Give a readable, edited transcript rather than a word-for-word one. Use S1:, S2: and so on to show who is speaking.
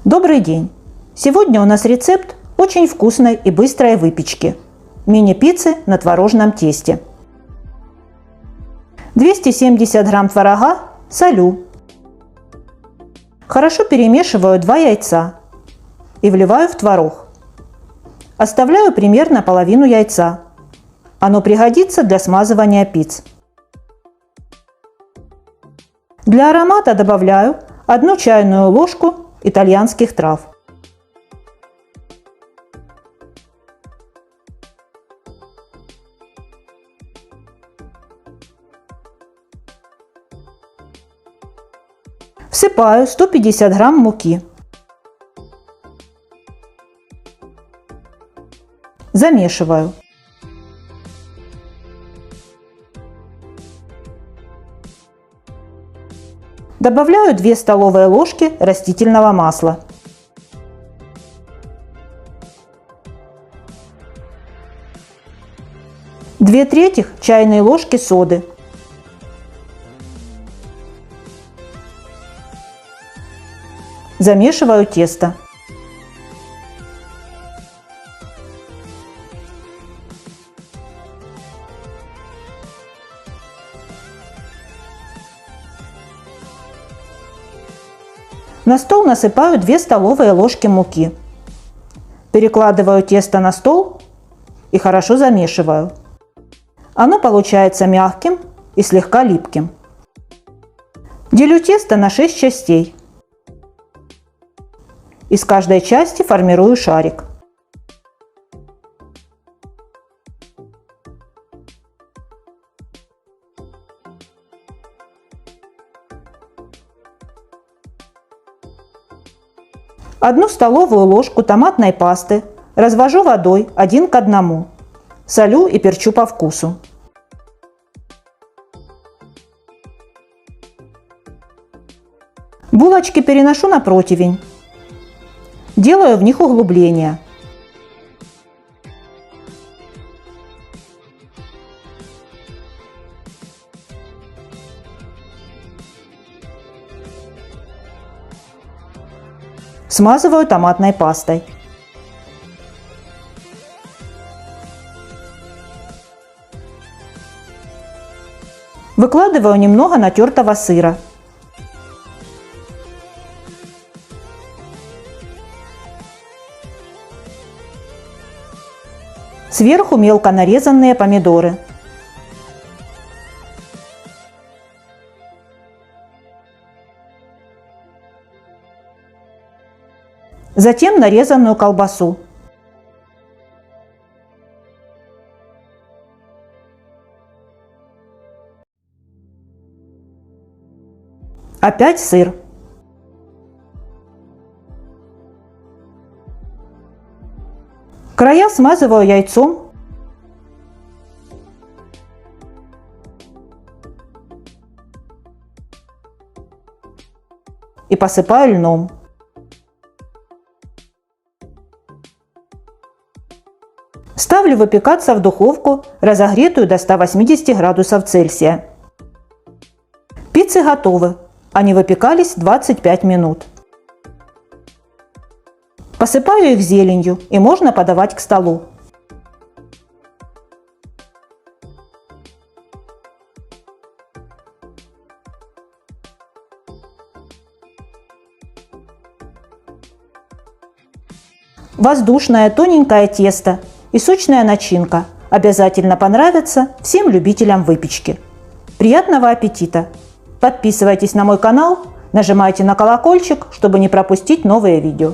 S1: Добрый день! Сегодня у нас рецепт очень вкусной и быстрой выпечки – мини-пиццы на творожном тесте. 270 грамм творога солю. Хорошо перемешиваю 2 яйца и вливаю в творог. Оставляю примерно половину яйца. Оно пригодится для смазывания пиц. Для аромата добавляю 1 чайную ложку итальянских трав. Всыпаю 150 грамм муки. Замешиваю. Добавляю 2 столовые ложки растительного масла. Две трети чайной ложки соды. Замешиваю тесто. На стол насыпаю 2 столовые ложки муки. Перекладываю тесто на стол и хорошо замешиваю. Оно получается мягким и слегка липким. Делю тесто на 6 частей. Из каждой части формирую шарик. Одну столовую ложку томатной пасты развожу водой 1 к 1. Солю и перчу по вкусу. Булочки переношу на противень. Делаю в них углубления. Смазываю томатной пастой. Выкладываю немного натертого сыра. Сверху мелко нарезанные помидоры. Затем нарезанную колбасу. Опять сыр. Края смазываю яйцом. И посыпаю льном. Ставлю выпекаться в духовку, разогретую до 180 градусов Цельсия. Пиццы готовы. Они выпекались 25 минут. Посыпаю их зеленью и можно подавать к столу. Воздушное тоненькое тесто и сочная начинка обязательно понравятся всем любителям выпечки. Приятного аппетита! Подписывайтесь на мой канал, нажимайте на колокольчик, чтобы не пропустить новые видео.